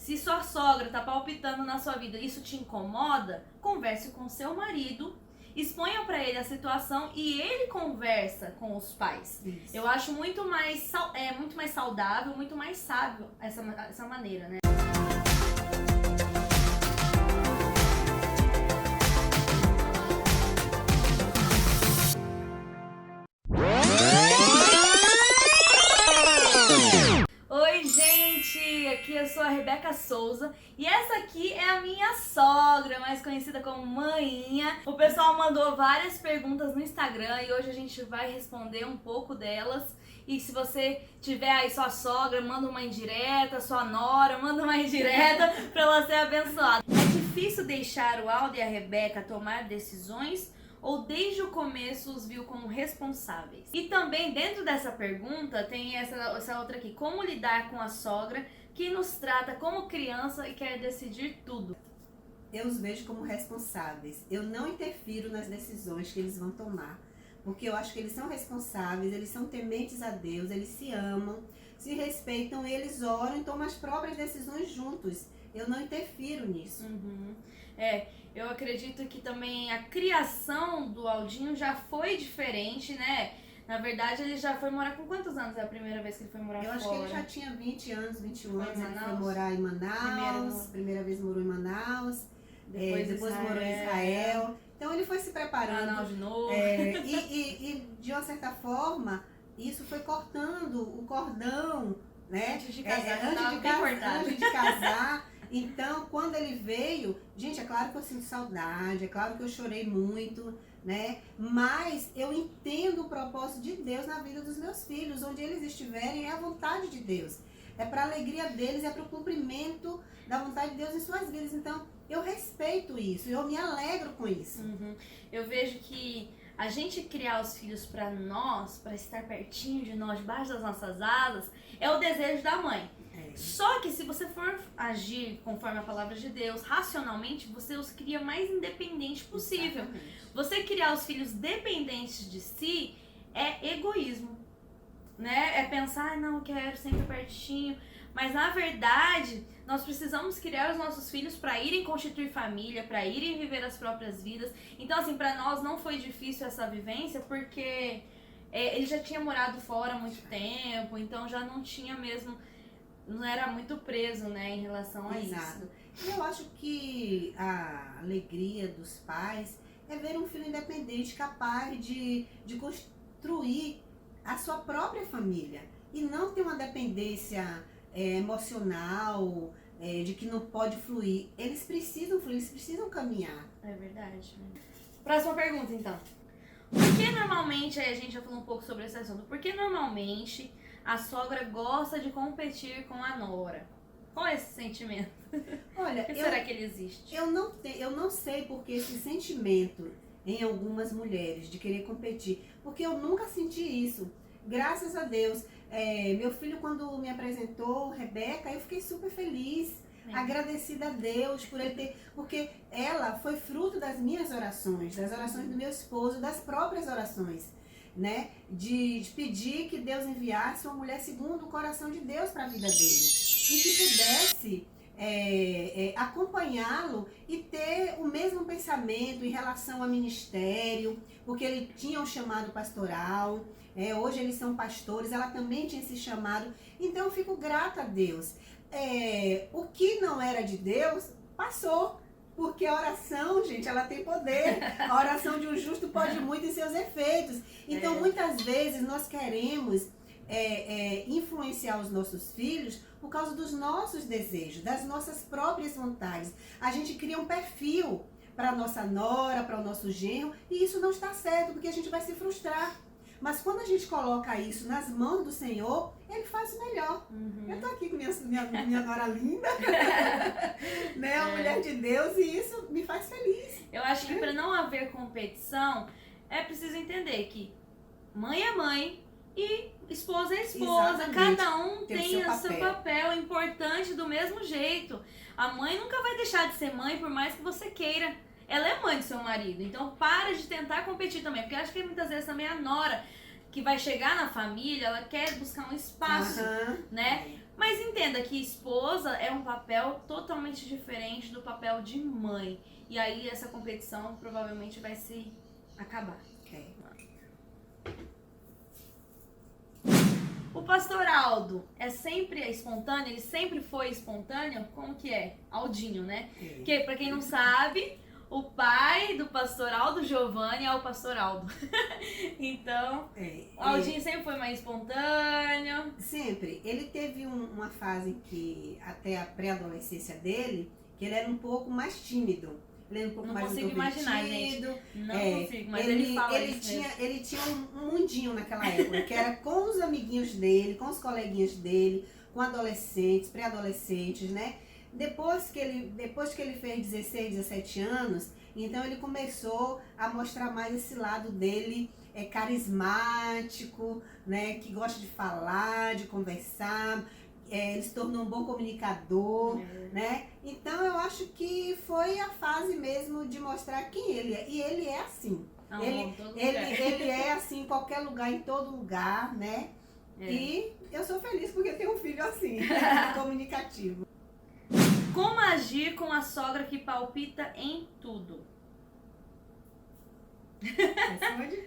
Se sua sogra tá palpitando na sua vida, isso te incomoda, converse com seu marido, exponha pra ele a situação e ele conversa com os pais. Isso. Eu acho muito mais saudável, muito mais sábio essa maneira, né? Oi, gente! Aqui eu sou a Rebeca Souza e essa aqui é a minha sogra, mais conhecida como Mainha. O pessoal mandou várias perguntas no Instagram e hoje a gente vai responder um pouco delas. E se você tiver aí sua sogra, manda uma indireta, sua nora, manda uma indireta pra ela ser abençoada. É difícil deixar o Aldo e a Rebeca tomar decisões? Ou desde o começo os viu como responsáveis? E também dentro dessa pergunta tem essa outra aqui. Como lidar com a sogra que nos trata como criança e quer decidir tudo? Eu os vejo como responsáveis. Eu não interfiro nas decisões que eles vão tomar, porque eu acho que eles são responsáveis, eles são tementes a Deus, eles se amam, se respeitam, eles oram e tomam as próprias decisões juntos. Eu não interfiro nisso. Eu acredito que também a criação do Aldinho já foi diferente, né? Na verdade, ele já foi morar com quantos anos? É a primeira vez que ele foi morar fora? Eu acho que ele já tinha 20 anos, 21 anos, ele foi Manaus? morar em Manaus, primeira vez morou em Manaus, depois morou em Israel. Então ele foi se preparando. Manaus de novo. E de uma certa forma, isso foi cortando o cordão, né? Antes de casar, antes de casar. Então, quando ele veio, gente, é claro que eu sinto saudade, é claro que eu chorei muito, né? Mas eu entendo o propósito de Deus na vida dos meus filhos, onde eles estiverem, é a vontade de Deus. É para a alegria deles, é para o cumprimento da vontade de Deus em suas vidas. Então, eu respeito isso, eu me alegro com isso. Eu vejo que a gente criar os filhos para nós, para estar pertinho de nós, debaixo das nossas asas, é o desejo da mãe. Só que se você for agir conforme a palavra de Deus, racionalmente, você os cria mais independente possível. Exatamente. Você criar os filhos dependentes de si é egoísmo, né? É pensar, não, eu quero sempre pertinho. Mas na verdade, nós precisamos criar os nossos filhos para irem constituir família, para irem viver as próprias vidas. Então, assim, para nós não foi difícil essa vivência, porque ele já tinha morado fora há muito tempo, então já não tinha mesmo... Não era muito preso, né, em relação a Exato. isso. E eu acho que a alegria dos pais é ver um filho independente, capaz de construir a sua própria família. E não ter uma dependência emocional, de que não pode fluir. Eles precisam fluir, eles precisam caminhar. É verdade. Próxima pergunta, então. Por que normalmente, aí a gente já falou um pouco sobre esse assunto, por que normalmente a sogra gosta de competir com a nora? Qual é esse sentimento? Olha, Por que será que ele existe? Eu não sei porque esse sentimento em algumas mulheres de querer competir, porque eu nunca senti isso. Graças a Deus. Meu filho, quando me apresentou, Rebeca, eu fiquei super feliz. Agradecida a Deus por ele ter, porque ela foi fruto das minhas orações, das orações do meu esposo, das próprias orações, né? De pedir que Deus enviasse uma mulher segundo o coração de Deus para a vida dele e que pudesse acompanhá-lo e ter o mesmo pensamento em relação ao ministério, porque ele tinha um chamado pastoral, hoje eles são pastores, ela também tinha esse chamado, então eu fico grata a Deus. O que não era de Deus, passou. Porque a oração, gente, ela tem poder. A oração de um justo pode muito em seus efeitos. Então, muitas vezes, nós queremos influenciar os nossos filhos por causa dos nossos desejos, das nossas próprias vontades. A gente cria um perfil para a nossa nora, para o nosso genro, e isso não está certo, porque a gente vai se frustrar. Mas quando a gente coloca isso nas mãos do Senhor, Ele faz o melhor. Eu tô aqui com minha nora linda, né, a mulher de Deus, e isso me faz feliz. Eu acho que para não haver competição, é preciso entender que mãe é mãe e esposa é esposa. Exatamente. Cada um tem o seu papel importante do mesmo jeito. A mãe nunca vai deixar de ser mãe por mais que você queira. Ela é mãe do seu marido, então para de tentar competir também, porque eu acho que muitas vezes também a nora que vai chegar na família, ela quer buscar um espaço, né? Mas entenda que esposa é um papel totalmente diferente do papel de mãe. E aí essa competição provavelmente vai se acabar. Ok. O pastor Aldo é sempre espontâneo? Ele sempre foi espontâneo? Como que é? Aldinho, né? Porque, pra quem não sabe, o pai do pastor Aldo Giovanni é o pastor Aldo. Então, o Aldinho sempre foi mais espontâneo. Sempre. Ele teve uma fase que, até a pré-adolescência dele, que ele era um pouco mais tímido. Ele era um pouco Não mais consigo imaginar, gente. Não consigo, mas ele fala isso mesmo. Ele tinha um mundinho naquela época, que era com os amiguinhos dele, com os coleguinhas dele, com adolescentes, pré-adolescentes, né? Depois que ele fez 16, 17 anos, então ele começou a mostrar mais esse lado dele, carismático, né? Que gosta de falar, de conversar. Ele se tornou um bom comunicador, né? Então eu acho que foi a fase mesmo de mostrar quem ele é. E ele é assim. Ele é assim em qualquer lugar, em todo lugar, né? E eu sou feliz porque tenho um filho assim, comunicativo. Como agir com a sogra que palpita em tudo? Responde?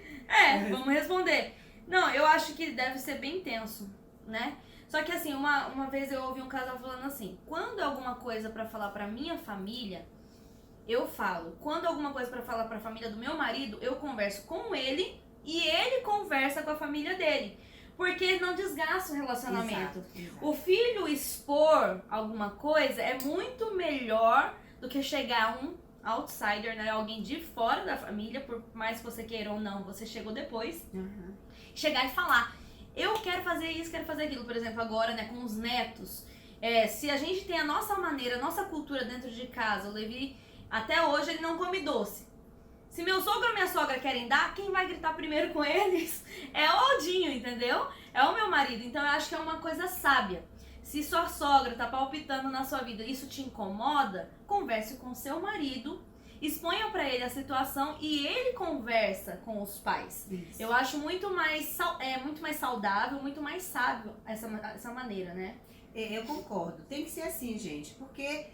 Vamos responder. Não, eu acho que deve ser bem tenso, né? Só que assim, uma vez eu ouvi um casal falando assim: quando é alguma coisa pra falar pra minha família, eu falo. Quando é alguma coisa pra falar pra família do meu marido, eu converso com ele e ele conversa com a família dele. Porque não desgasta o relacionamento. Exato. O filho expor alguma coisa é muito melhor do que chegar um outsider, né? Alguém de fora da família, por mais que você queira ou não, você chegou depois. Chegar e falar: eu quero fazer isso, quero fazer aquilo. Por exemplo, agora, né, com os netos. Se a gente tem a nossa maneira, a nossa cultura dentro de casa, o Levi, até hoje, ele não come doce. Se meu sogro ou minha sogra querem dar, quem vai gritar primeiro com eles é o Aldinho, entendeu? É o meu marido. Então eu acho que é uma coisa sábia. Se sua sogra tá palpitando na sua vida e isso te incomoda, converse com seu marido, exponha pra ele a situação e ele conversa com os pais. Isso. Eu acho muito mais saudável, muito mais sábio essa maneira, né? Eu concordo. Tem que ser assim, gente, porque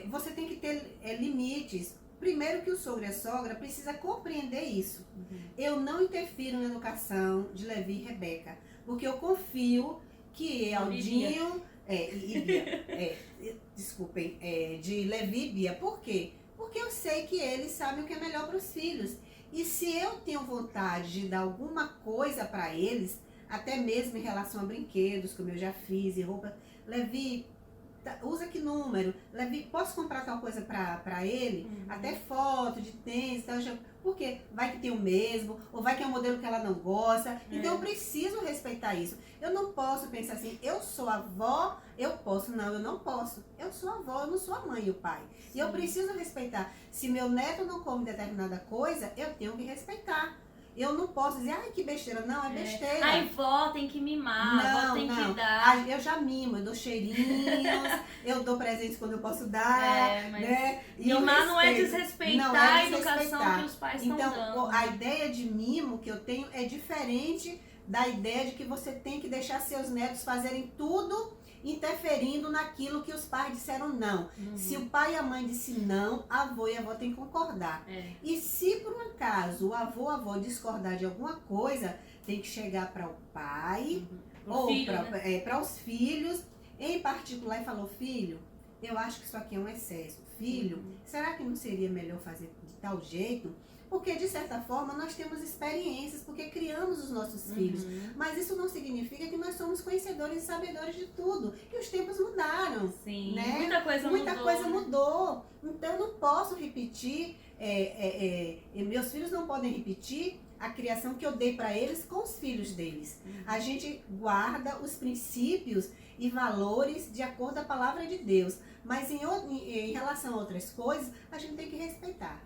você tem que ter limites. Primeiro que o sogro e a sogra precisa compreender isso. Eu não interfiro na educação de Levi e Rebeca, porque eu confio que Aldinho e Bia, desculpem, de Levi e Bia. Por quê? Porque eu sei que eles sabem o que é melhor para os filhos. E se eu tenho vontade de dar alguma coisa para eles, até mesmo em relação a brinquedos, como eu já fiz, e roupa, Levi, usa que número? Levi, posso comprar tal coisa pra ele? Até foto de tênis, tal. Por quê? Vai que tem o mesmo, ou vai que é um modelo que ela não gosta. Então eu preciso respeitar isso. Eu não posso pensar assim, eu sou avó, eu posso. Não, eu não posso. Eu sou avó, eu não sou a mãe e o pai. Sim. E eu preciso respeitar. Se meu neto não come determinada coisa, eu tenho que respeitar. Eu não posso dizer, ai, que besteira. Não, é besteira. Ai, vó tem que mimar, vó tem que dar. Ai, eu já mimo, eu dou cheirinhos, eu dou presentes quando eu posso dar, mas né? mimar não é desrespeitar a educação que os pais estão dando. Então, a ideia de mimo que eu tenho é diferente da ideia de que você tem que deixar seus netos fazerem tudo interferindo naquilo que os pais disseram não. Se o pai e a mãe disse não, avô e avó tem que concordar. E se por um acaso o avô ou a avó discordar de alguma coisa, tem que chegar para o pai ou para os filhos, em particular, e falou: filho, eu acho que isso aqui é um excesso. Filho, será que não seria melhor fazer de tal jeito? Porque, de certa forma, nós temos experiências, porque criamos os nossos filhos. Mas isso não significa que nós somos conhecedores e sabedores de tudo. Que os tempos mudaram. Sim, né? muita coisa mudou. Então, eu não posso repetir, meus filhos não podem repetir a criação que eu dei para eles com os filhos deles. A gente guarda os princípios e valores de acordo com a palavra de Deus. Mas em relação a outras coisas, a gente tem que respeitar.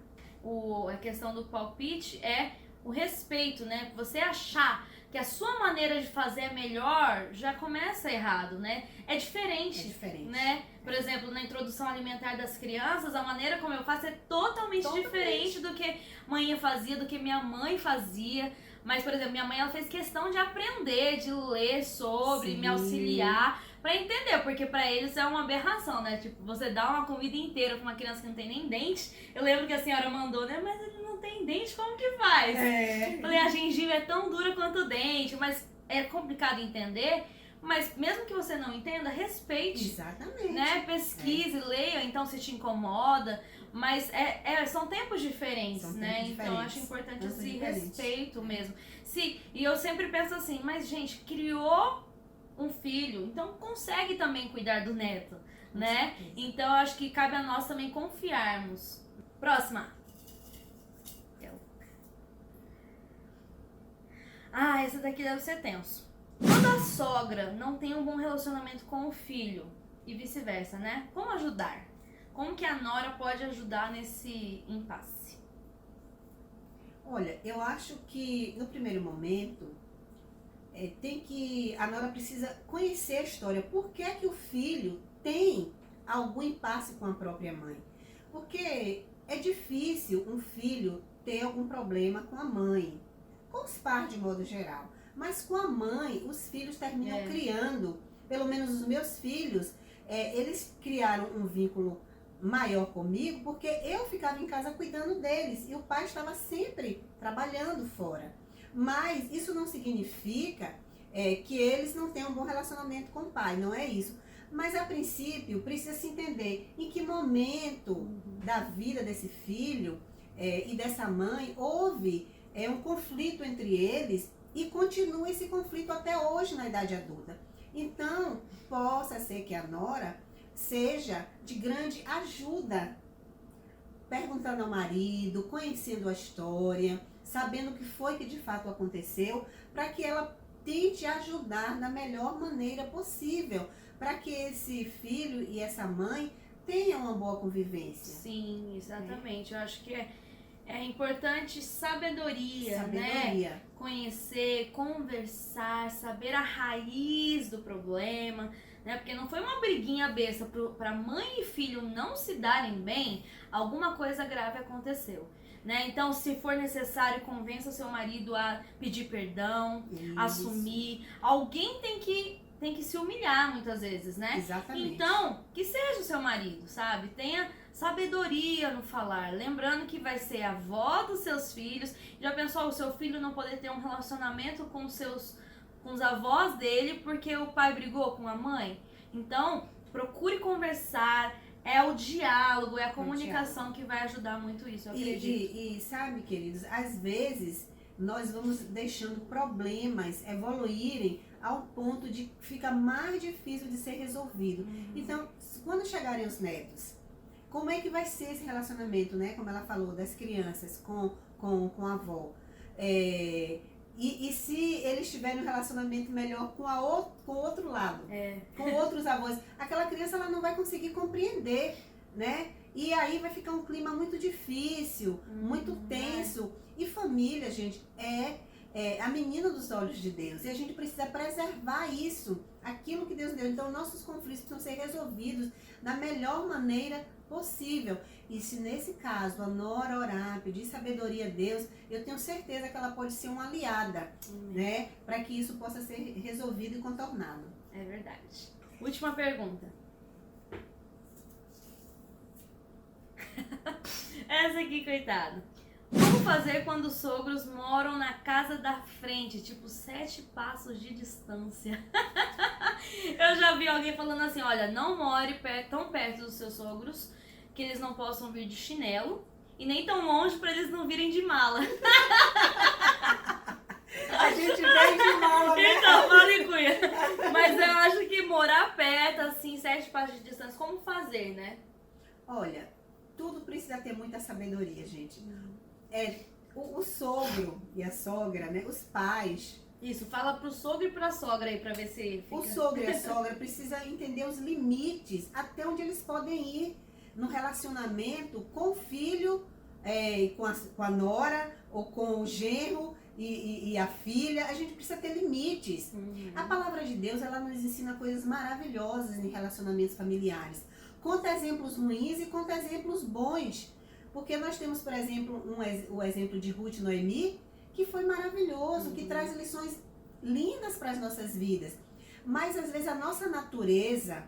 A questão do palpite é o respeito, né? Você achar que a sua maneira de fazer é melhor, já começa errado, né? É diferente, né? Por exemplo, na introdução alimentar das crianças, a maneira como eu faço é totalmente diferente do que mãe fazia, do que minha mãe fazia. Mas, por exemplo, minha mãe, ela fez questão de aprender, de ler sobre, me auxiliar, pra entender, porque pra eles é uma aberração, né? Tipo, você dá uma comida inteira pra uma criança que não tem nem dente. Eu lembro que a senhora mandou, né? Mas ele não tem dente, como que faz? Falei, a gengiva é tão dura quanto o dente, mas é complicado entender. Mas mesmo que você não entenda, respeite. Exatamente. Né? Pesquise, leia, então se te incomoda. Mas são tempos diferentes, São né? tempos Então eu acho diferentes. importante Tempos esse diferentes. respeito mesmo. E eu sempre penso assim, mas gente, criou um filho, então consegue também cuidar do neto, né? certeza. Então eu acho que cabe a nós também confiarmos. Próxima. Essa daqui deve ser tenso. Quando a sogra não tem um bom relacionamento com o filho e vice-versa, né? Como ajudar? Como que a nora pode ajudar nesse impasse? Olha, eu acho que no primeiro momento a nora precisa conhecer a história. Por que é que o filho tem algum impasse com a própria mãe? Porque é difícil um filho ter algum problema com a mãe, com os pais de modo geral. Mas com a mãe, os filhos terminam criando, pelo menos os meus filhos, eles criaram um vínculo maior comigo, porque eu ficava em casa cuidando deles e o pai estava sempre trabalhando fora. Mas isso não significa que eles não tenham um bom relacionamento com o pai, não é isso. Mas a princípio precisa se entender em que momento da vida desse filho e dessa mãe houve um conflito entre eles e continua esse conflito até hoje na idade adulta. Então, possa ser que a nora seja de grande ajuda, perguntando ao marido, conhecendo a história, sabendo o que foi que de fato aconteceu, para que ela tente ajudar da melhor maneira possível, para que esse filho e essa mãe tenham uma boa convivência. Sim, exatamente. Eu acho que é importante sabedoria, né? Conhecer, conversar, saber a raiz do problema, né? Porque não foi uma briguinha besta para mãe e filho não se darem bem, alguma coisa grave aconteceu, né? Então, se for necessário, convença o seu marido a pedir perdão, assumir. Alguém tem que se humilhar muitas vezes, né? Exatamente. Então, que seja o seu marido, sabe? Tenha sabedoria no falar, lembrando que vai ser a avó dos seus filhos. Já pensou o seu filho não poder ter um relacionamento com os avós dele porque o pai brigou com a mãe? Então, procure conversar, é o diálogo, é a comunicação que vai ajudar muito isso, eu acredito. E sabe, queridos, às vezes nós vamos deixando problemas evoluírem ao ponto de que fica mais difícil de ser resolvido. Então, quando chegarem os netos, como é que vai ser esse relacionamento, né? Como ela falou, das crianças com a avó. E se eles tiverem um relacionamento melhor com o outro lado, com outros avós, aquela criança ela não vai conseguir compreender, né? E aí vai ficar um clima muito difícil, muito tenso. E família, gente, é a menina dos olhos de Deus. E a gente precisa preservar isso, aquilo que Deus deu. Então, nossos conflitos precisam ser resolvidos da melhor maneira possível. E se nesse caso a nora orar, pedir sabedoria a Deus, eu tenho certeza que ela pode ser uma aliada, né? Para que isso possa ser resolvido e contornado. É verdade. Última pergunta. Essa aqui, coitado. Como fazer quando os sogros moram na casa da frente, tipo 7 passos de distância? Eu já vi alguém falando assim, olha, não more tão perto dos seus sogros que eles não possam vir de chinelo e nem tão longe para eles não virem de mala. A gente vem de mala, né? Então, fala e cuia. Mas eu acho que morar perto, assim, 7 passos de distância, como fazer, né? Olha, tudo precisa ter muita sabedoria, gente. O sogro e a sogra, né? Os pais. Isso, fala pro sogro e pra sogra aí pra ver se fica... O sogro e a sogra precisam entender os limites, até onde eles podem ir no relacionamento com o filho, com a nora, ou com o genro e a filha. A gente precisa ter limites. A palavra de Deus, ela nos ensina coisas maravilhosas em relacionamentos familiares. Conta exemplos ruins e conta exemplos bons. Porque nós temos, por exemplo, o exemplo de Ruth e Noemi, que foi maravilhoso, que traz lições lindas para as nossas vidas. Mas às vezes a nossa natureza,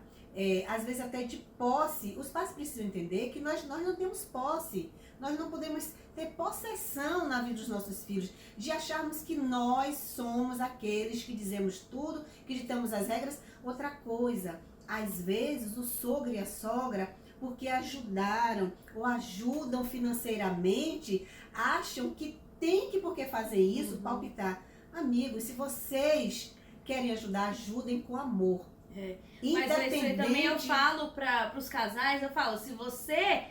às vezes até de posse, os pais precisam entender que nós não temos posse. Nós não podemos ter possessão na vida dos nossos filhos, de acharmos que nós somos aqueles que dizemos tudo, que ditamos as regras. Outra coisa, às vezes o sogro e a sogra, porque ajudaram ou ajudam financeiramente, acham que tem que, porque fazer isso, palpitar. Amigos, se vocês querem ajudar, ajudem com amor. Mas isso aí também eu falo para os casais, eu falo, se você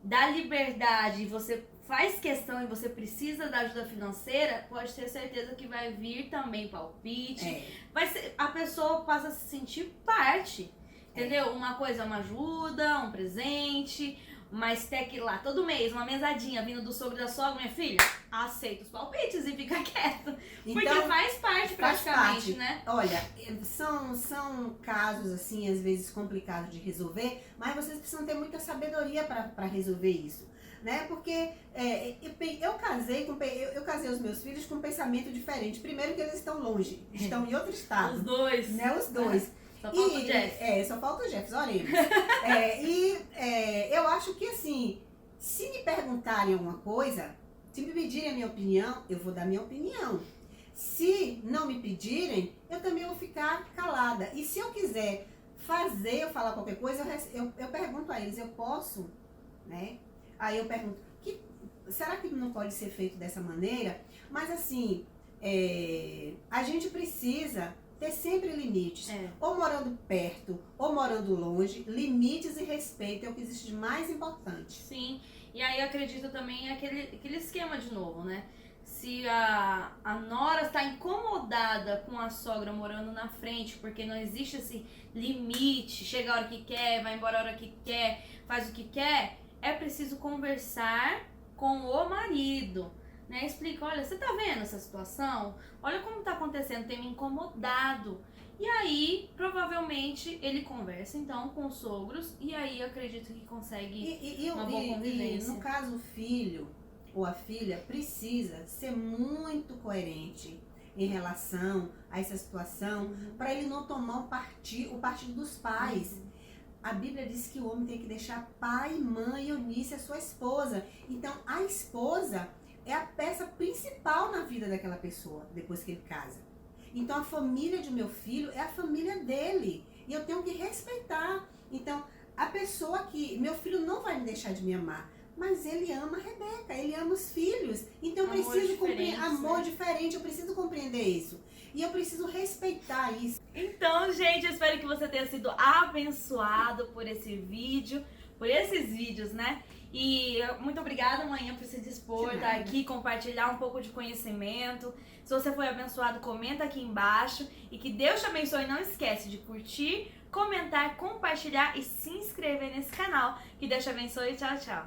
dá liberdade, você faz questão e você precisa da ajuda financeira, pode ter certeza que vai vir também palpite. A pessoa passa a se sentir parte, entendeu? Uma coisa é uma ajuda, um presente, mas ter que ir lá todo mês, uma mesadinha vindo do sogro e da sogra, minha filha, aceita os palpites e fica quieto. Então, porque faz parte praticamente, né? Olha, são casos assim, às vezes complicados de resolver, mas vocês precisam ter muita sabedoria para resolver isso. Né? Porque eu casei os meus filhos com um pensamento diferente. Primeiro que eles estão longe, estão em outro estado. Os dois. Né? Os dois. Só falta o Jeff. Só falta o Jeff, oremos. Eu acho que assim, se me perguntarem alguma coisa, se me pedirem a minha opinião, eu vou dar minha opinião. Se não me pedirem, eu também vou ficar calada. E se eu quiser fazer, eu falar qualquer coisa, eu pergunto a eles, eu posso? Né? Aí eu pergunto, será que não pode ser feito dessa maneira? Mas assim, a gente precisa ter sempre limites. Ou morando perto, ou morando longe, limites e respeito é o que existe de mais importante. Sim, e aí eu acredito também aquele esquema de novo, né? Se a nora está incomodada com a sogra morando na frente, porque não existe esse limite, chega a hora que quer, vai embora a hora que quer, faz o que quer, é preciso conversar com o marido, né? Explica, olha, você tá vendo essa situação? Olha como tá acontecendo, tem me incomodado. E aí, provavelmente, ele conversa, então, com os sogros, e aí eu acredito que consegue uma boa convivência. E no caso, o filho ou a filha precisa ser muito coerente em relação a essa situação, para ele não tomar o partido dos pais. A Bíblia diz que o homem tem que deixar pai, mãe e unir-se a sua esposa. Então, a esposa é a peça principal na vida daquela pessoa, depois que ele casa. Então, a família de meu filho é a família dele. E eu tenho que respeitar. Então, a pessoa que... Meu filho não vai me deixar de me amar, mas ele ama a Rebeca, ele ama os filhos. Então, eu preciso compreender... Amor diferente, eu preciso compreender isso. E eu preciso respeitar isso. Então, gente, eu espero que você tenha sido abençoado por esse vídeo, por esses vídeos, né? E muito obrigada, manhã, por se dispor, estar aqui, compartilhar um pouco de conhecimento. Se você foi abençoado, comenta aqui embaixo. E que Deus te abençoe. Não esquece de curtir, comentar, compartilhar e se inscrever nesse canal. Que Deus te abençoe. Tchau, tchau.